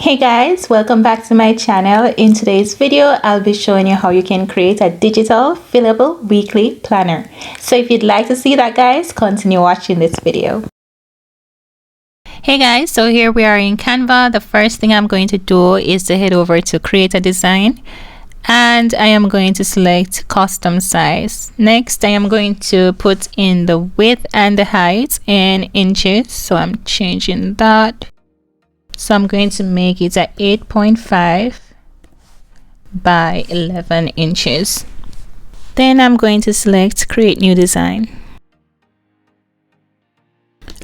Hey guys, welcome back to my channel. In today's video, I'll be showing you how you can create a digital fillable weekly planner. So if you'd like to see that, guys, continue watching this video. Hey guys, so here we are in Canva. The first thing I'm going to do is to head over to create a design, and I am going to select custom size. Next, I am going to put in the width and the height in inches, so I'm changing that. So I'm going to make it at 8.5 by 11 inches. Then I'm going to select create new design.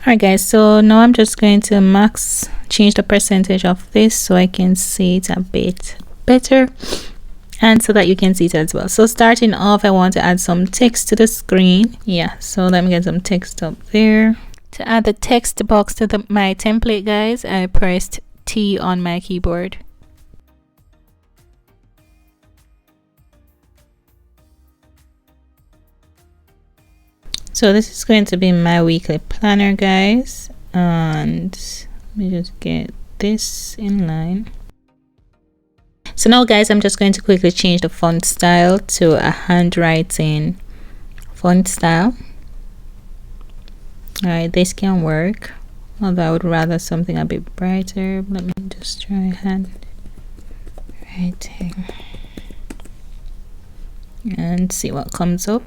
Alright guys, so now I'm just going to change the percentage of this so I can see it a bit better and so that you can see it as well. So starting off, I want to add some text to the screen. Yeah, so let me get some text up there. To add the text box to my template, guys, I pressed T on my keyboard. So this is going to be my weekly planner, guys, and let me just get this in line. So now, guys, I'm just going to quickly change the font style to a handwriting font style. Alright, this can work, although I would rather something a bit brighter. Let me just try handwriting and see what comes up.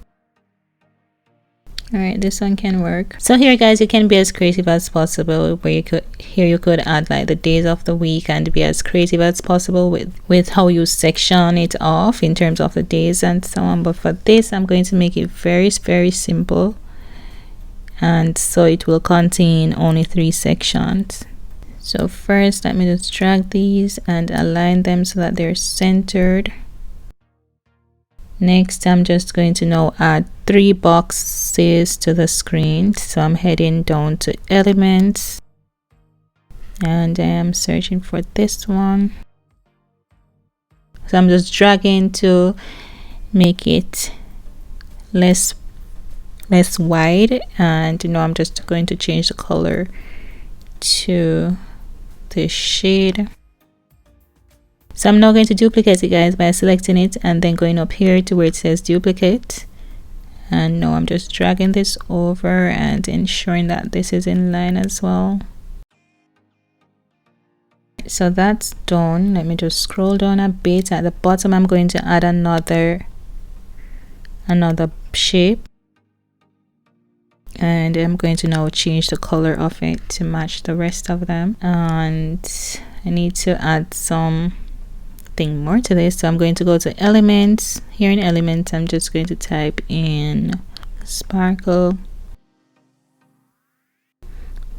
Alright, this one can work. So here, guys, you can be as creative as possible, where you could add like the days of the week and be as creative as possible with how you section it off in terms of the days and so on. But for this, I'm going to make it very simple, and so it will contain only 3 sections. So first, let me just drag these and align them so that they're centered. Next, I'm just going to now add 3 boxes to the screen. So I'm heading down to elements, and I am searching for this one. So I'm just dragging to make it less wide, and now I'm just going to change the color to the shade. So I'm now going to duplicate it, guys, by selecting it and then going up here to where it says duplicate, and now I'm just dragging this over and ensuring that this is in line as well. So that's done. Let me just scroll down a bit. At the bottom, I'm going to add another shape, and I'm going to now change the color of it to match the rest of them, and I need to add something more to this. So I'm going to go to elements. Here in elements, I'm just going to type in sparkle.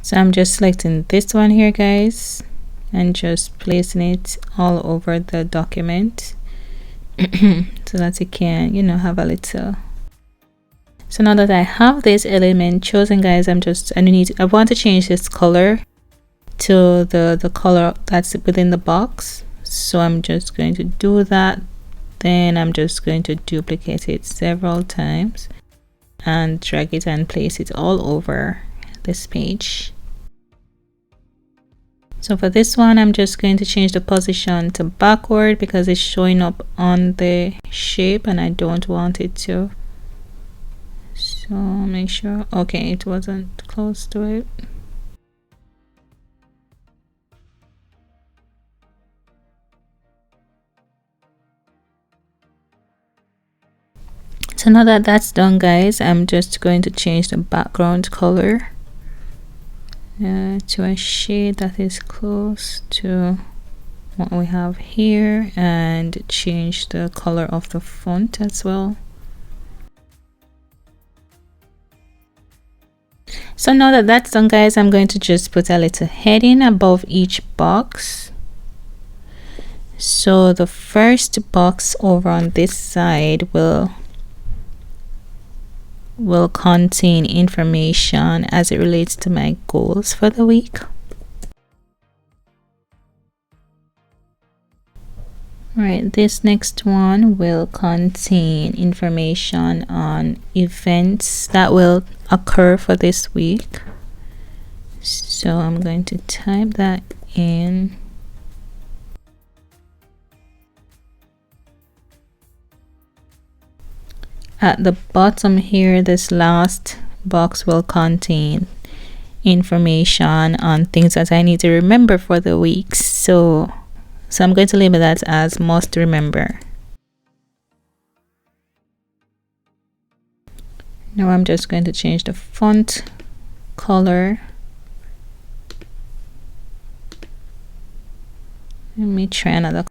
So I'm just selecting this one here, guys, and just placing it all over the document so that it can, have a little. So now that I have this element chosen, guys, I want to change this color to the color that's within the box. So I'm just going to do that. Then I'm just going to duplicate it several times and drag it and place it all over this page. So for this one, I'm just going to change the position to backward because it's showing up on the shape and I don't want it to. So make sure, okay, it wasn't close to it. So now that that's done, guys, I'm just going to change the background color to a shade that is close to what we have here, and change the color of the font as well. So now that that's done, guys, I'm going to just put a little heading above each box. So the first box over on this side will contain information as it relates to my goals for the week. Alright, this next one will contain information on events that will occur for this week. So I'm going to type that in. at the bottom here, this last box will contain information on things that I need to remember for the week. So I'm going to label that as must remember. Now I'm just going to change the font color. Let me try another.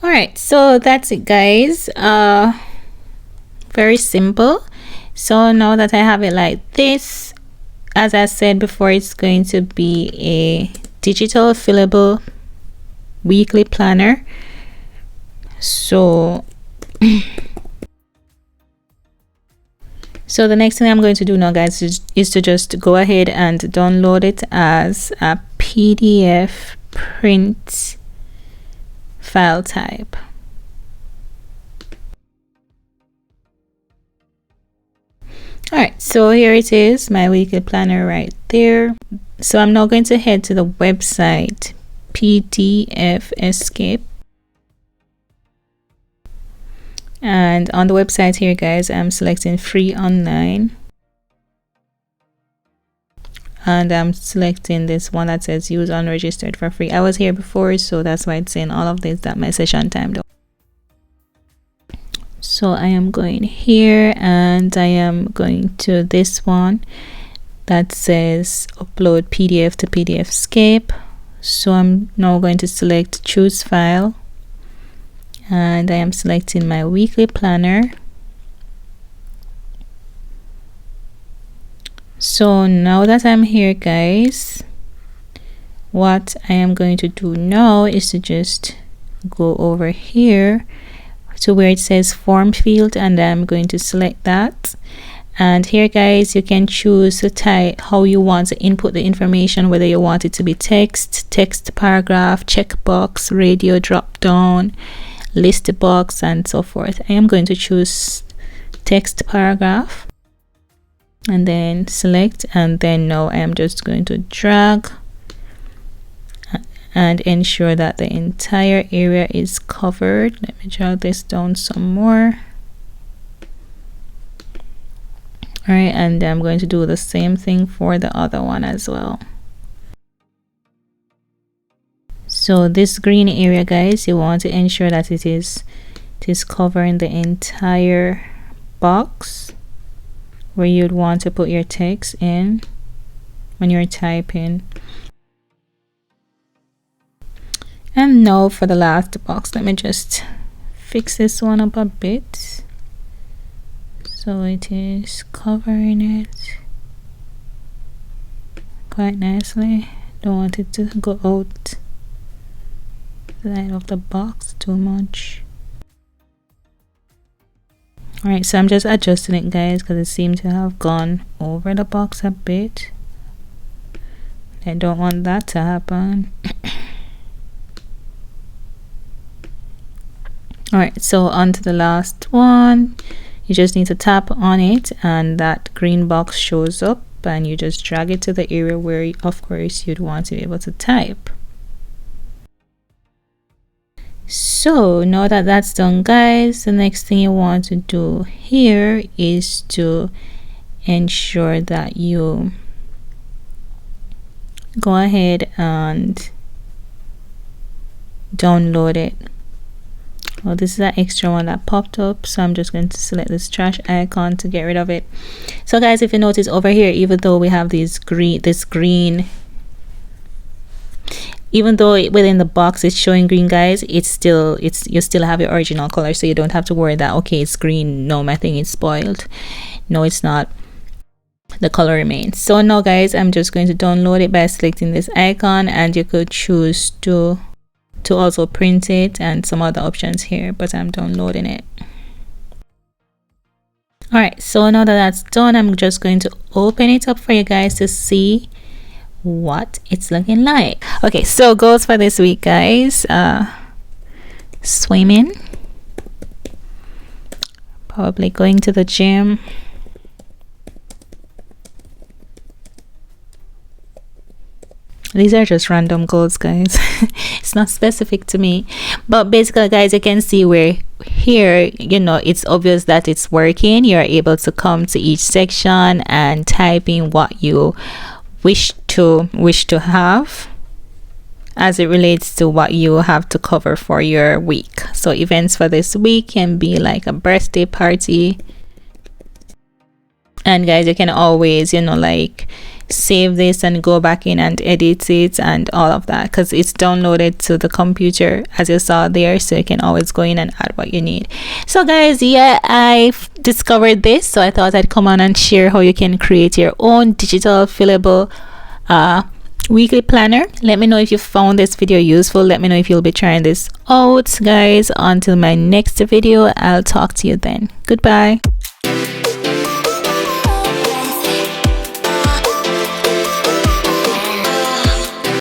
All right, so that's it, guys. Very simple. So now that I have it like this, as I said before, it's going to be a digital fillable weekly planner. So the next thing I'm going to do now, guys, is to just go ahead and download it as a PDF print file type. All right, so here it is, my weekly planner right there. So I'm now going to head to the website PDF Escape, and on the website here, guys, I'm selecting free online, and I'm selecting this one that says use unregistered for free. I was here before, so that's why it's saying all of this, that my session time though. So I am going here, and I am going to this one that says upload PDF to PDF Escape. So I'm now going to select choose file, and I am selecting my weekly planner. So now that I'm here, guys, what I am going to do now is to just go over here to where it says form field, and I'm going to select that. And here, guys, you can choose to type how you want to input the information, whether you want it to be text paragraph, checkbox, radio drop down, list box, and so forth. I am going to choose text paragraph and then select, and then now I am just going to drag and ensure that the entire area is covered. Let me drag this down some more. All right, and I'm going to do the same thing for the other one as well. So this green area, guys, you want to ensure that it is covering the entire box where you'd want to put your text in when you're typing. And now for the last box, let me just fix this one up a bit so it is covering it quite nicely. Don't want it to go out the side of the box too much. All right, so I'm just adjusting it, guys, because it seemed to have gone over the box a bit. I don't want that to happen. All right, so on to the last one. You just need to tap on it, and that green box shows up, and you just drag it to the area where, of course, you'd want to be able to type. So now that that's done, guys, the next thing you want to do here is to ensure that you go ahead and download it. Well, this is an extra one that popped up, so I'm just going to select this trash icon to get rid of it. So guys, if you notice over here, even though we have this green, even though within the box it's showing green, guys, you still have your original color, so you don't have to worry that, okay, it's green, no, my thing is spoiled. No, it's not. The color remains. So now, guys, I'm just going to download it by selecting this icon, and you could choose to also print it and some other options here, but I'm downloading it. All right, so now that that's done, I'm just going to open it up for you guys to see what it's looking like. Okay, so goals for this week, guys: swimming, probably going to the gym, These are just random goals, guys. It's not specific to me, but basically, guys, you can see where here, you know, it's obvious that it's working. You're able to come to each section and type in what you wish to have as it relates to what you have to cover for your week. So events for this week can be like a birthday party, and guys, you can always, you know, like save this and go back in and edit it and all of that, because it's downloaded to the computer as you saw there, so you can always go in and add what you need. So guys, yeah, I've discovered this, so I thought I'd come on and share how you can create your own digital fillable weekly planner. Let me know if you found this video useful. Let me know if you'll be trying this out, guys. Until my next video, I'll talk to you then. Goodbye.